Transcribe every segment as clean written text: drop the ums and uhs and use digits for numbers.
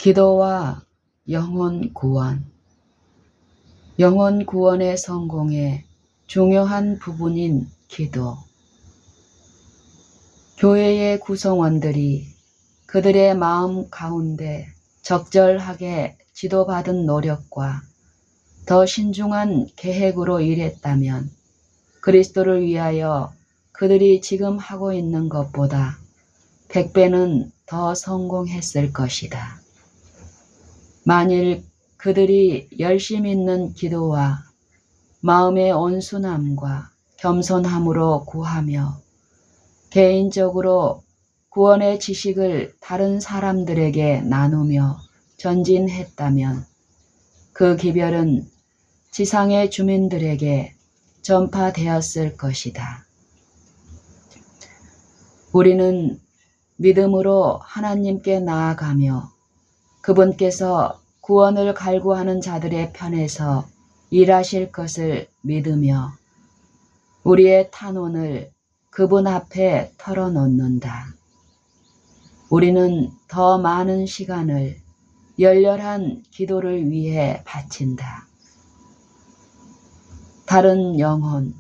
기도와 영혼 구원. 영혼 구원의 성공에 중요한 부분인 기도. 교회의 구성원들이 그들의 마음 가운데 적절하게 지도받은 노력과 더 신중한 계획으로 일했다면 그리스도를 위하여 그들이 지금 하고 있는 것보다 100배는 더 성공했을 것이다. 만일 그들이 열심 있는 기도와 마음의 온순함과 겸손함으로 구하며 개인적으로 구원의 지식을 다른 사람들에게 나누며 전진했다면 그 기별은 지상의 주민들에게 전파되었을 것이다. 우리는 믿음으로 하나님께 나아가며 그분께서 구원을 갈구하는 자들의 편에서 일하실 것을 믿으며 우리의 탄원을 그분 앞에 털어놓는다. 우리는 더 많은 시간을 열렬한 기도를 위해 바친다. 다른 영혼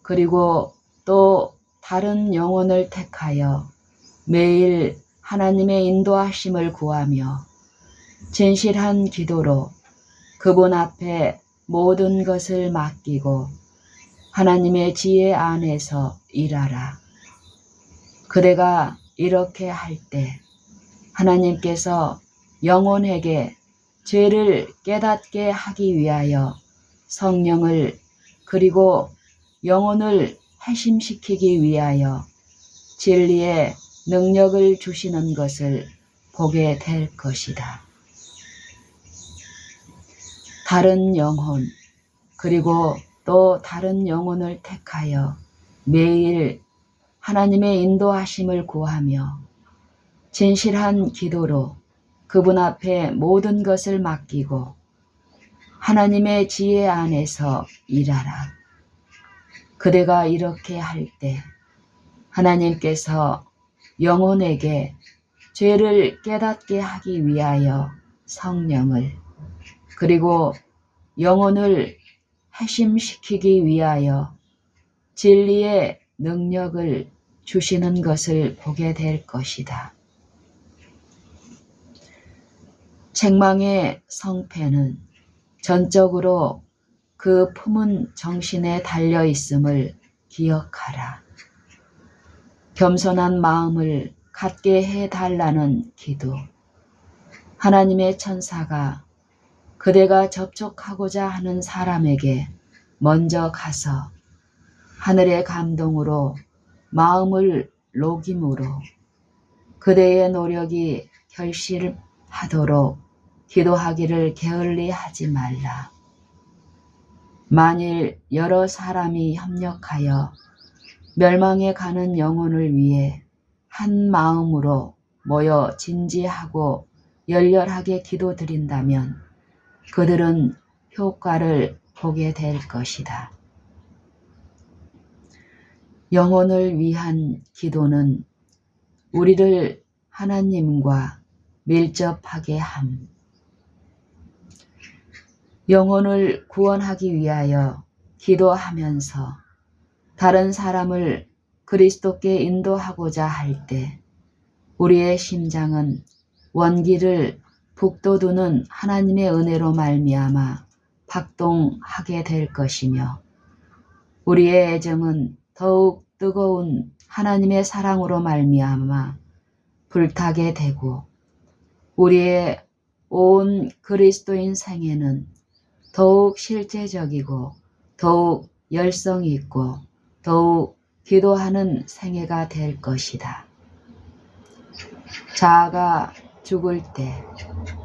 그리고 또 다른 영혼을 택하여 매일 하나님의 인도하심을 구하며 진실한 기도로 그분 앞에 모든 것을 맡기고 하나님의 지혜 안에서 일하라. 그대가 이렇게 할 때 하나님께서 영혼에게 죄를 깨닫게 하기 위하여 성령을 그리고 영혼을 회심시키기 위하여 진리의 능력을 주시는 것을 보게 될 것이다. 다른 영혼 그리고 또 다른 영혼을 택하여 매일 하나님의 인도하심을 구하며 진실한 기도로 그분 앞에 모든 것을 맡기고 하나님의 지혜 안에서 일하라. 그대가 이렇게 할 때 하나님께서 영혼에게 죄를 깨닫게 하기 위하여 성령을 그리고 영혼을 회심시키기 위하여 진리의 능력을 주시는 것을 보게 될 것이다. 책망의 성패는 전적으로 그 품은 정신에 달려 있음을 기억하라. 겸손한 마음을 갖게 해달라는 기도. 하나님의 천사가 그대가 접촉하고자 하는 사람에게 먼저 가서 하늘의 감동으로 마음을 녹임으로 그대의 노력이 결실하도록 기도하기를 게을리 하지 말라. 만일 여러 사람이 협력하여 멸망에 가는 영혼을 위해 한 마음으로 모여 진지하고 열렬하게 기도드린다면 그들은 효과를 보게 될 것이다. 영혼을 위한 기도는 우리를 하나님과 밀접하게 함. 영혼을 구원하기 위하여 기도하면서 다른 사람을 그리스도께 인도하고자 할 때 우리의 심장은 원기를 북돋우는 하나님의 은혜로 말미암아 박동하게 될 것이며 우리의 애정은 더욱 뜨거운 하나님의 사랑으로 말미암아 불타게 되고 우리의 온 그리스도인 생애는 더욱 실제적이고 더욱 열성 있고 더욱 기도하는 생애가 될 것이다. 자아가 죽을 때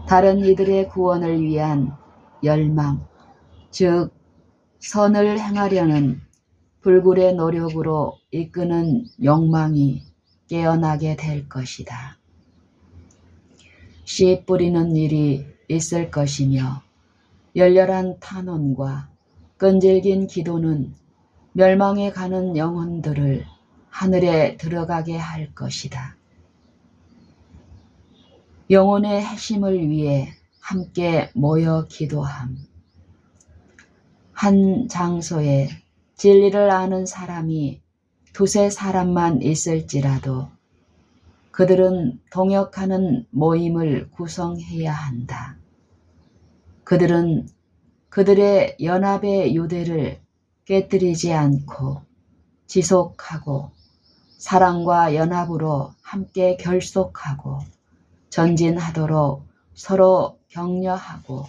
다른 이들의 구원을 위한 열망, 즉 선을 행하려는 불굴의 노력으로 이끄는 욕망이 깨어나게 될 것이다. 씨 뿌리는 일이 있을 것이며 열렬한 탄원과 끈질긴 기도는 멸망에 가는 영혼들을 하늘에 들어가게 할 것이다. 영혼의 핵심을 위해 함께 모여 기도함. 한 장소에 진리를 아는 사람이 두세 사람만 있을지라도 그들은 동역하는 모임을 구성해야 한다. 그들은 그들의 연합의 유대를 깨뜨리지 않고 지속하고 사랑과 연합으로 함께 결속하고 전진하도록 서로 격려하고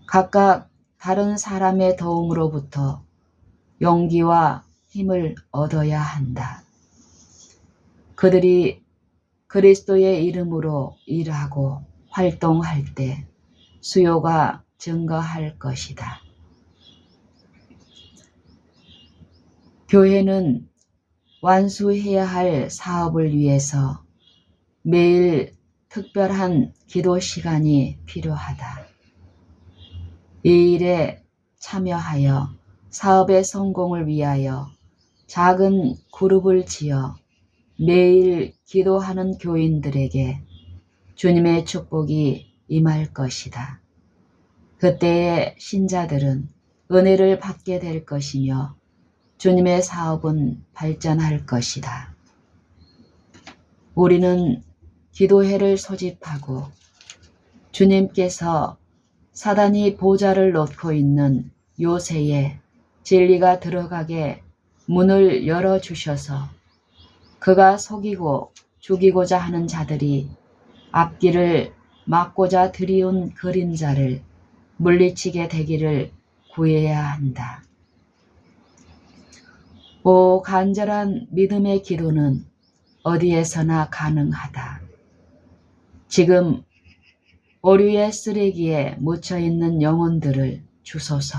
각각 다른 사람의 도움으로부터 용기와 힘을 얻어야 한다. 그들이 그리스도의 이름으로 일하고 활동할 때 수요가 증가할 것이다. 교회는 완수해야 할 사업을 위해서 매일 특별한 기도 시간이 필요하다. 이 일에 참여하여 사업의 성공을 위하여 작은 그룹을 지어 매일 기도하는 교인들에게 주님의 축복이 임할 것이다. 그때의 신자들은 은혜를 받게 될 것이며 주님의 사업은 발전할 것이다. 우리는 기도회를 소집하고 주님께서 사단이 보좌를 놓고 있는 요새에 진리가 들어가게 문을 열어주셔서 그가 속이고 죽이고자 하는 자들이 앞길을 막고자 들이운 그림자를 물리치게 되기를 구해야 한다. 오 간절한 믿음의 기도는 어디에서나 가능하다. 지금 오류의 쓰레기에 묻혀있는 영혼들을 주소서.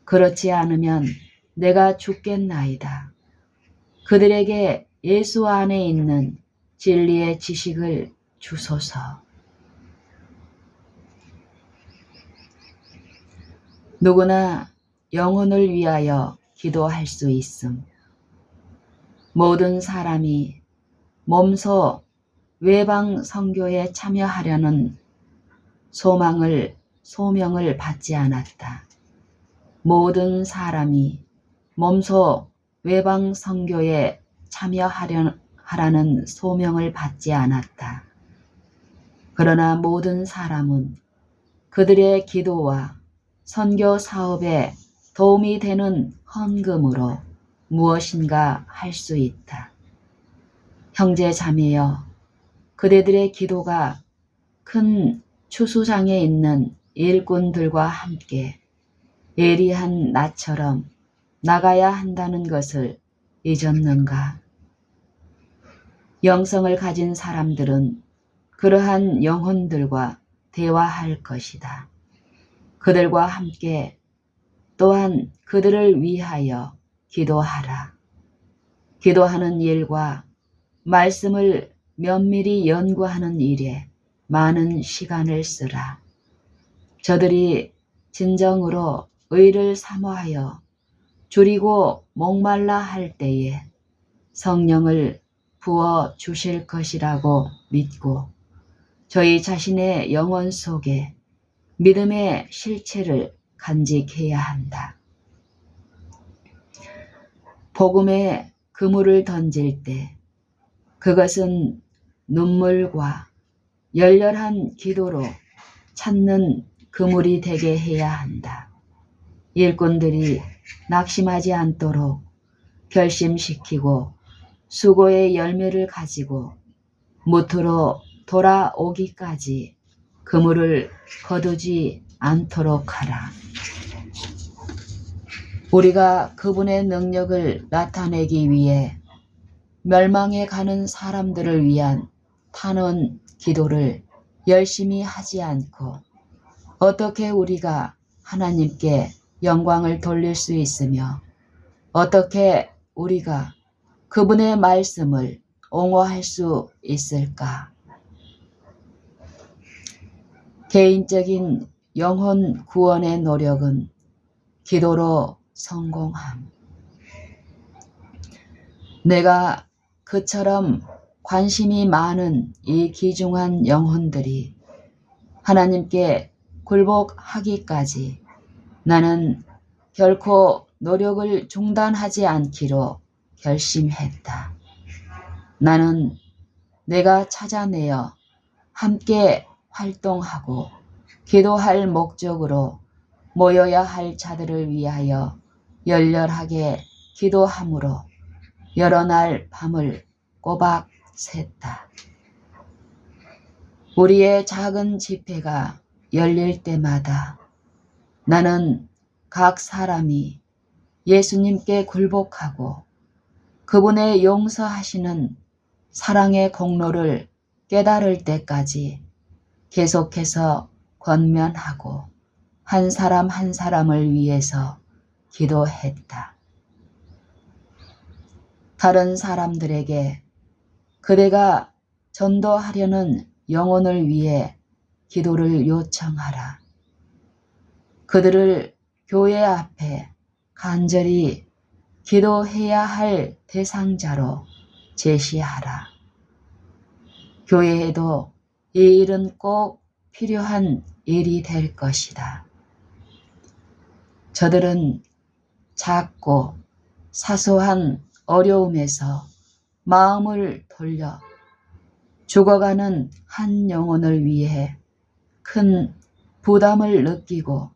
그렇지 않으면 내가 죽겠나이다. 그들에게 예수 안에 있는 진리의 지식을 주소서. 누구나 영혼을 위하여 기도할 수 있음. 모든 사람이 몸소 외방 선교에 참여하려는 소명을 받지 않았다. 모든 사람이 몸소 외방 선교에 참여하라는 소명을 받지 않았다. 그러나 모든 사람은 그들의 기도와 선교 사업에 도움이 되는 헌금으로 무엇인가 할 수 있다. 형제 자매여, 그대들의 기도가 큰 추수장에 있는 일꾼들과 함께 예리한 나처럼 나가야 한다는 것을 잊었는가? 영성을 가진 사람들은 그러한 영혼들과 대화할 것이다. 그들과 함께 또한 그들을 위하여 기도하라. 기도하는 일과 말씀을 면밀히 연구하는 일에 많은 시간을 쓰라. 저들이 진정으로 의를 사모하여 줄이고 목말라 할 때에 성령을 부어 주실 것이라고 믿고 저희 자신의 영혼 속에 믿음의 실체를 간직해야 한다. 복음에 그물을 던질 때 그것은 눈물과 열렬한 기도로 찾는 그물이 되게 해야 한다. 일꾼들이 낙심하지 않도록 결심시키고 수고의 열매를 가지고 무트로 돌아오기까지 그물을 거두지 않도록 하라. 우리가 그분의 능력을 나타내기 위해 멸망에 가는 사람들을 위한 탄원 기도를 열심히 하지 않고 어떻게 우리가 하나님께 영광을 돌릴 수 있으며 어떻게 우리가 그분의 말씀을 옹호할 수 있을까? 개인적인 영혼 구원의 노력은 기도로 성공함. 내가 그처럼 관심이 많은 이 귀중한 영혼들이 하나님께 굴복하기까지 나는 결코 노력을 중단하지 않기로 결심했다. 나는 내가 찾아내어 함께 활동하고 기도할 목적으로 모여야 할 자들을 위하여 열렬하게 기도함으로 여러 날 밤을 꼬박 샜다. 우리의 작은 집회가 열릴 때마다 나는 각 사람이 예수님께 굴복하고 그분의 용서하시는 사랑의 공로를 깨달을 때까지 계속해서 권면하고 한 사람 한 사람을 위해서 기도했다. 다른 사람들에게 그대가 전도하려는 영혼을 위해 기도를 요청하라. 그들을 교회 앞에 간절히 기도해야 할 대상자로 제시하라. 교회에도 이 일은 꼭 필요한 일이 될 것이다. 저들은 작고 사소한 어려움에서 마음을 돌려 죽어가는 한 영혼을 위해 큰 부담을 느끼고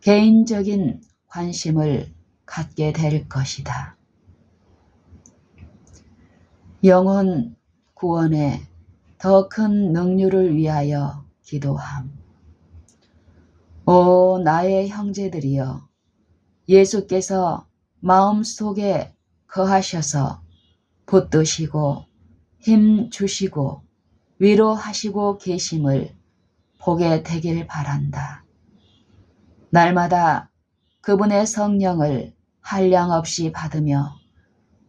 개인적인 관심을 갖게 될 것이다. 영혼 구원에 더 큰 능률을 위하여 기도함. 오 나의 형제들이여, 예수께서 마음속에 거하셔서 붙드시고 힘 주시고 위로하시고 계심을 보게 되길 바란다. 날마다 그분의 성령을 한량없이 받으며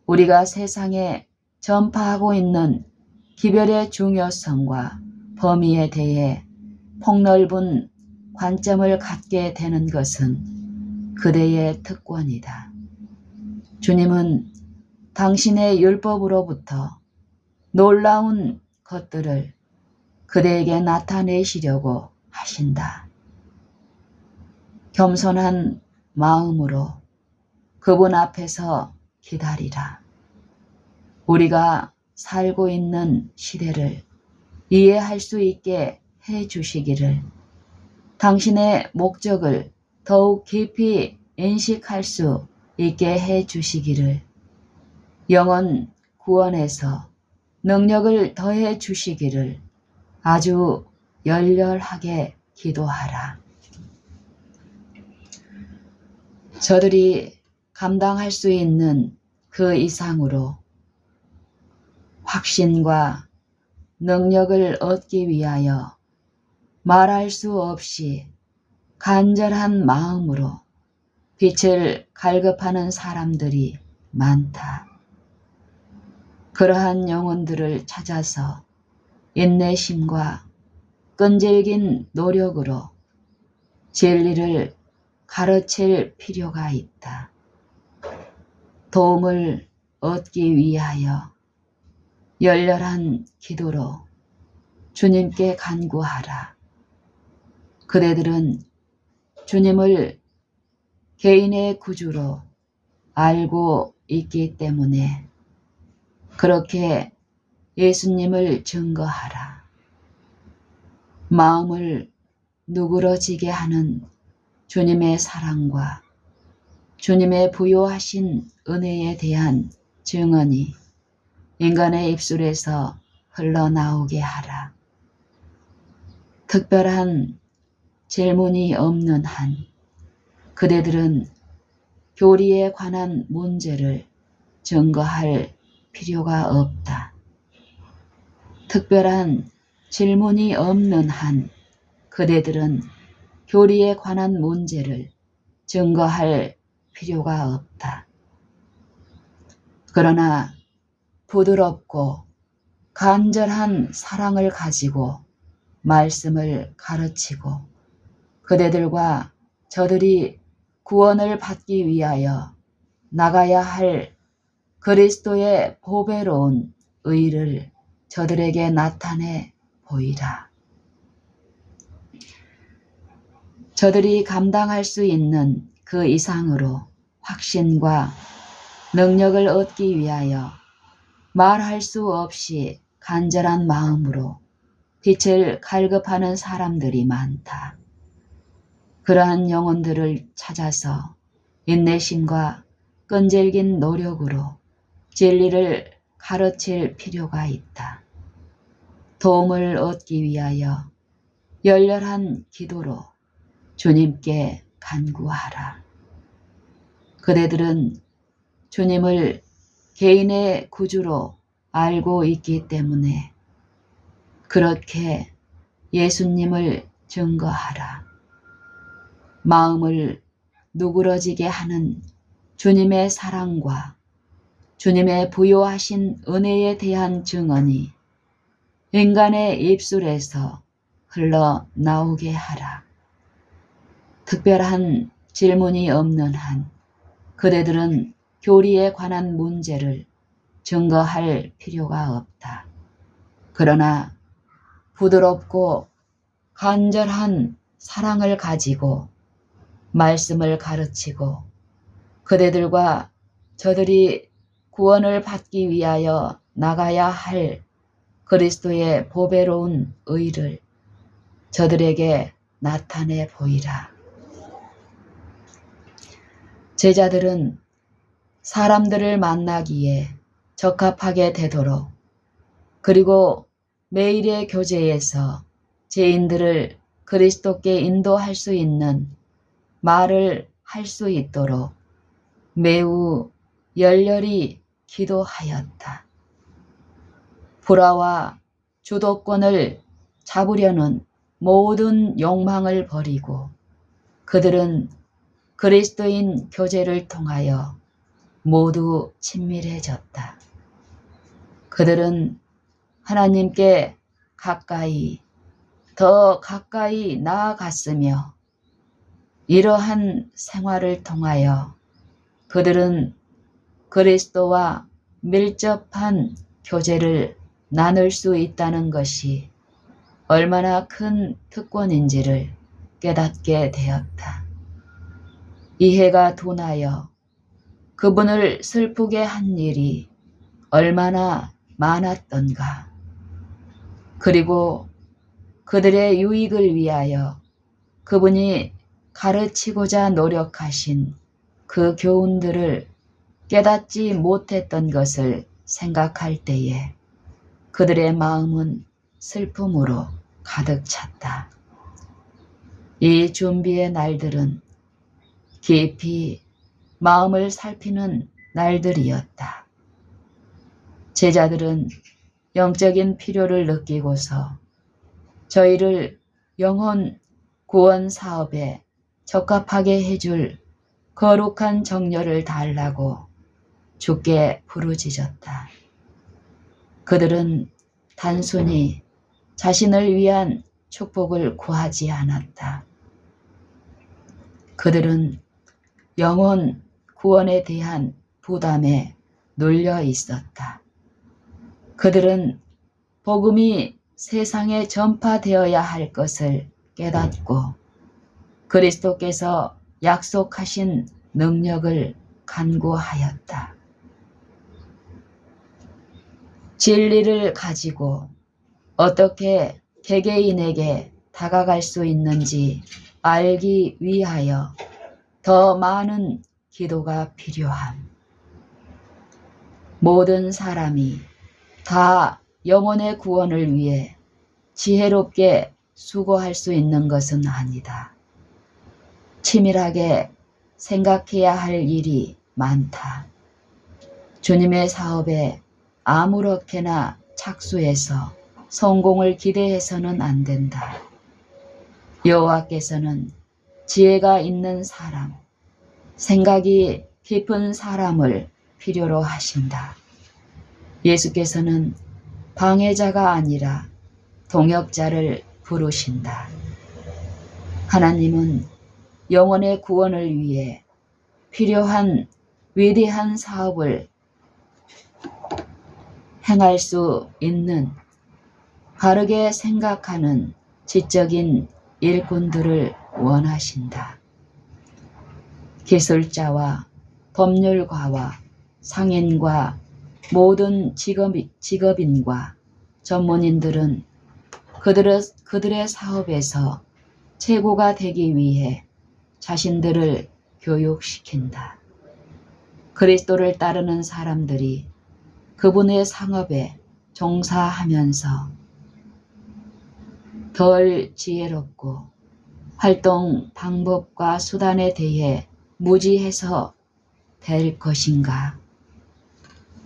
우리가 세상에 전파하고 있는 기별의 중요성과 범위에 대해 폭넓은 관점을 갖게 되는 것은 그대의 특권이다. 주님은 당신의 율법으로부터 놀라운 것들을 그대에게 나타내시려고 하신다. 겸손한 마음으로 그분 앞에서 기다리라. 우리가 살고 있는 시대를 이해할 수 있게 해 주시기를, 당신의 목적을 더욱 깊이 인식할 수 있게 해 주시기를, 영혼 구원에서 능력을 더해 주시기를 아주 열렬하게 기도하라. 저들이 감당할 수 있는 그 이상으로 확신과 능력을 얻기 위하여 말할 수 없이 간절한 마음으로 빛을 갈급하는 사람들이 많다. 그러한 영혼들을 찾아서 인내심과 끈질긴 노력으로 진리를 가르칠 필요가 있다. 도움을 얻기 위하여 열렬한 기도로 주님께 간구하라. 그대들은 주님을 개인의 구주로 알고 있기 때문에 그렇게 예수님을 증거하라. 마음을 누그러지게 하는 주님의 사랑과 주님의 부요하신 은혜에 대한 증언이 인간의 입술에서 흘러나오게 하라. 특별한 질문이 없는 한 그대들은 교리에 관한 문제를 증거할 필요가 없다. 특별한 질문이 없는 한 그대들은 교리에 관한 문제를 증거할 필요가 없다. 그러나 부드럽고 간절한 사랑을 가지고 말씀을 가르치고 그대들과 저들이 구원을 받기 위하여 나가야 할 그리스도의 보배로운 의를 저들에게 나타내 보이라. 저들이 감당할 수 있는 그 이상으로 확신과 능력을 얻기 위하여 말할 수 없이 간절한 마음으로 빛을 갈급하는 사람들이 많다. 그러한 영혼들을 찾아서 인내심과 끈질긴 노력으로 진리를 가르칠 필요가 있다. 도움을 얻기 위하여 열렬한 기도로 주님께 간구하라. 그대들은 주님을 개인의 구주로 알고 있기 때문에 그렇게 예수님을 증거하라. 마음을 누그러지게 하는 주님의 사랑과 주님의 부요하신 은혜에 대한 증언이 인간의 입술에서 흘러나오게 하라. 특별한 질문이 없는 한 그대들은 교리에 관한 문제를 증거할 필요가 없다. 그러나 부드럽고 간절한 사랑을 가지고 말씀을 가르치고 그대들과 저들이 구원을 받기 위하여 나가야 할 그리스도의 보배로운 의를 저들에게 나타내 보이라. 제자들은 사람들을 만나기에 적합하게 되도록 그리고 매일의 교제에서 죄인들을 그리스도께 인도할 수 있는 말을 할 수 있도록 매우 열렬히 기도하였다. 불화와 주도권을 잡으려는 모든 욕망을 버리고 그들은 그리스도인 교제를 통하여 모두 친밀해졌다. 그들은 하나님께 더 가까이 나아갔으며 이러한 생활을 통하여 그들은 그리스도와 밀접한 교제를 나눌 수 있다는 것이 얼마나 큰 특권인지를 깨닫게 되었다. 이해가 둔하여 그분을 슬프게 한 일이 얼마나 많았던가. 그리고 그들의 유익을 위하여 그분이 가르치고자 노력하신 그 교훈들을 깨닫지 못했던 것을 생각할 때에 그들의 마음은 슬픔으로 가득 찼다. 이 준비의 날들은 깊이 마음을 살피는 날들이었다. 제자들은 영적인 필요를 느끼고서 저희를 영혼 구원 사업에 적합하게 해줄 거룩한 정열을 달라고 주께 부르짖었다. 그들은 단순히 자신을 위한 축복을 구하지 않았다. 그들은 영혼 구원에 대한 부담에 눌려 있었다. 그들은 복음이 세상에 전파되어야 할 것을 깨닫고 그리스도께서 약속하신 능력을 간구하였다. 진리를 가지고 어떻게 개개인에게 다가갈 수 있는지 알기 위하여 더 많은 기도가 필요함. 모든 사람이 다 영혼의 구원을 위해 지혜롭게 수고할 수 있는 것은 아니다. 치밀하게 생각해야 할 일이 많다. 주님의 사업에 아무렇게나 착수해서 성공을 기대해서는 안 된다. 여호와께서는 지혜가 있는 사람, 생각이 깊은 사람을 필요로 하신다. 예수께서는 방해자가 아니라 동역자를 부르신다. 하나님은 영혼의 구원을 위해 필요한 위대한 사업을 행할 수 있는 바르게 생각하는 지적인 일꾼들을 원하신다. 기술자와 법률가와 상인과 모든 직업인과 전문인들은 그들의 사업에서 최고가 되기 위해 자신들을 교육시킨다. 그리스도를 따르는 사람들이 그분의 상업에 종사하면서 덜 지혜롭고 활동 방법과 수단에 대해 무지해서 될 것인가?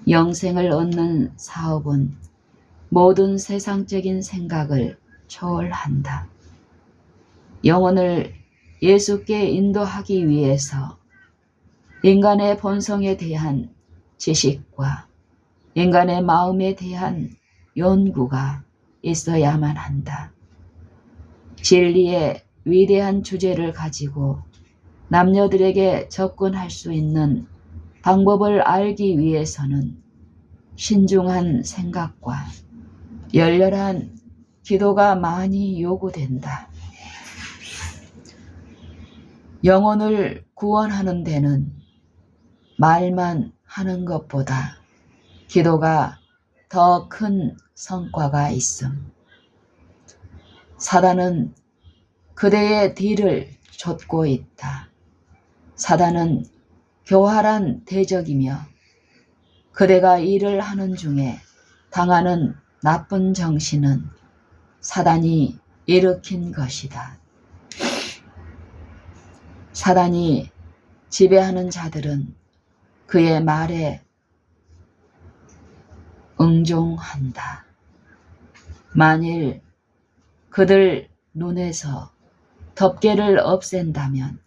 영생을 얻는 사업은 모든 세상적인 생각을 초월한다. 영혼을 예수께 인도하기 위해서 인간의 본성에 대한 지식과 인간의 마음에 대한 연구가 있어야만 한다. 진리의 위대한 주제를 가지고 남녀들에게 접근할 수 있는 방법을 알기 위해서는 신중한 생각과 열렬한 기도가 많이 요구된다. 영혼을 구원하는 데는 말만 하는 것보다 기도가 더 큰 성과가 있음. 사단은 그대의 뒤를 좇고 있다. 사단은 교활한 대적이며 그대가 일을 하는 중에 당하는 나쁜 정신은 사단이 일으킨 것이다. 사단이 지배하는 자들은 그의 말에 응종한다. 만일 그들 눈에서 덮개를 없앤다면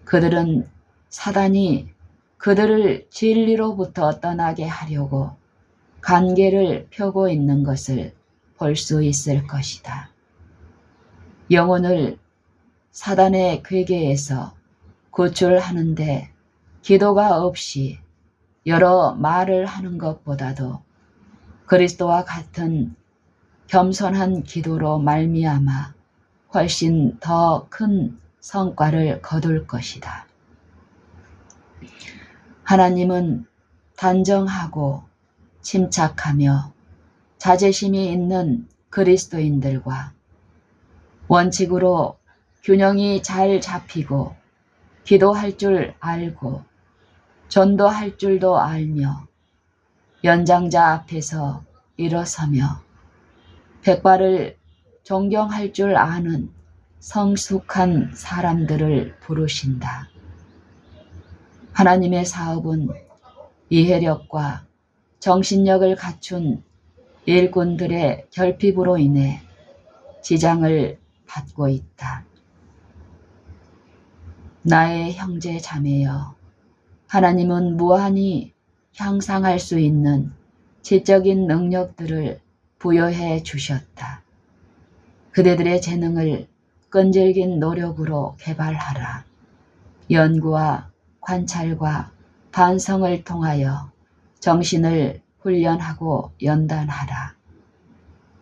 그들은 사단이 그들을 진리로부터 떠나게 하려고 간계를 펴고 있는 것을 볼 수 있을 것이다. 영혼을 사단의 괴계에서 구출하는데 기도가 없이 여러 말을 하는 것보다도 그리스도와 같은 겸손한 기도로 말미암아 훨씬 더 큰 성과를 거둘 것이다. 하나님은 단정하고 침착하며 자제심이 있는 그리스도인들과 원칙으로 균형이 잘 잡히고 기도할 줄 알고 전도할 줄도 알며 연장자 앞에서 일어서며 백발을 존경할 줄 아는 성숙한 사람들을 부르신다. 하나님의 사업은 이해력과 정신력을 갖춘 일꾼들의 결핍으로 인해 지장을 받고 있다. 나의 형제 자매여, 하나님은 무한히 향상할 수 있는 지적인 능력들을 부여해 주셨다. 그대들의 재능을 끈질긴 노력으로 개발하라. 연구와 관찰과 반성을 통하여 정신을 훈련하고 연단하라.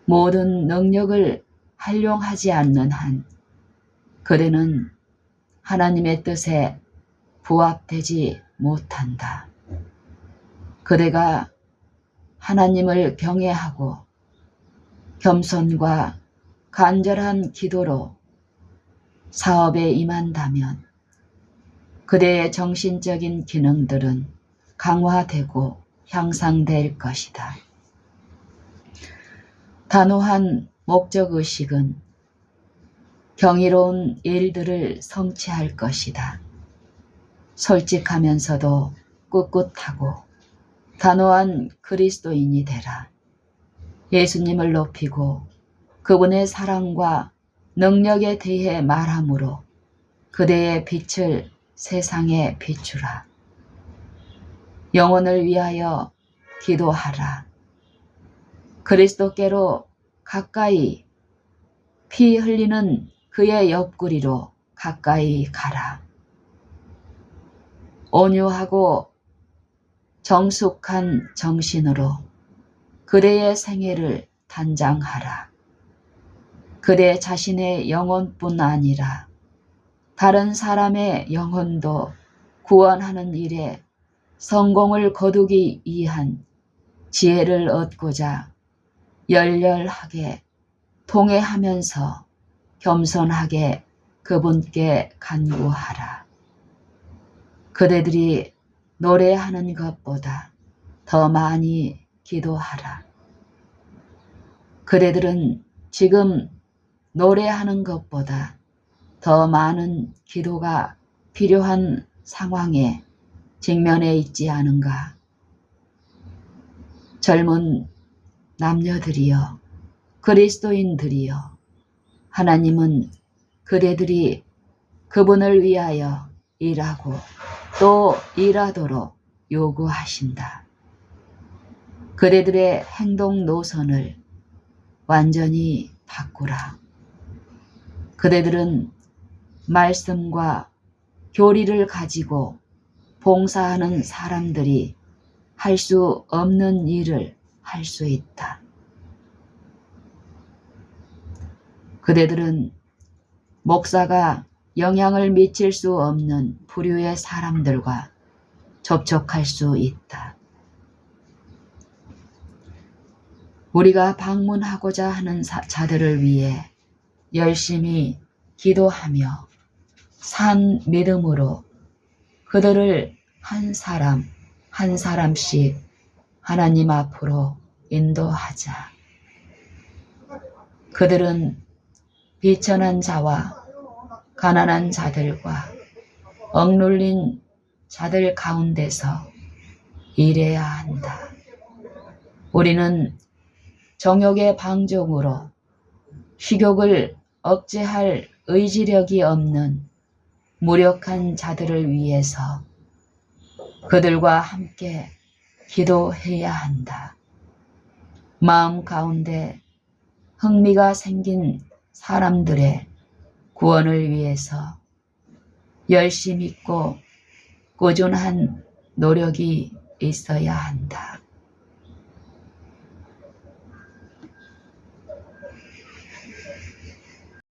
모든 능력을 활용하지 않는 한 그대는 하나님의 뜻에 부합되지 못한다. 그대가 하나님을 경외하고 겸손과 간절한 기도로 사업에 임한다면 그대의 정신적인 기능들은 강화되고 향상될 것이다. 단호한 목적의식은 경이로운 일들을 성취할 것이다. 솔직하면서도 꿋꿋하고 단호한 그리스도인이 되라. 예수님을 높이고 그분의 사랑과 능력에 대해 말함으로 그대의 빛을 세상에 비추라. 영혼을 위하여 기도하라. 그리스도께로 가까이 피 흘리는 그의 옆구리로 가까이 가라. 온유하고 정숙한 정신으로 그대의 생애를 단장하라. 그대 자신의 영혼뿐 아니라 다른 사람의 영혼도 구원하는 일에 성공을 거두기 위한 지혜를 얻고자 열렬하게 통회하면서 겸손하게 그분께 간구하라. 그대들이 노래하는 것보다 더 많이 기도하라. 그대들은 지금 노래하는 것보다 더 많은 기도가 필요한 상황에 직면해 있지 않은가. 젊은 남녀들이여, 그리스도인들이여, 하나님은 그대들이 그분을 위하여 일하고 또 일하도록 요구하신다. 그대들의 행동 노선을 완전히 바꾸라. 그대들은 말씀과 교리를 가지고 봉사하는 사람들이 할 수 없는 일을 할 수 있다. 그대들은 목사가 영향을 미칠 수 없는 부류의 사람들과 접촉할 수 있다. 우리가 방문하고자 하는 자들을 위해 열심히 기도하며 산 믿음으로 그들을 한 사람 한 사람씩 하나님 앞으로 인도하자. 그들은 비천한 자와 가난한 자들과 억눌린 자들 가운데서 일해야 한다. 우리는 정욕의 방종으로 식욕을 억제할 의지력이 없는 무력한 자들을 위해서 그들과 함께 기도해야 한다. 마음 가운데 흥미가 생긴 사람들의 구원을 위해서 열심 있고 꾸준한 노력이 있어야 한다.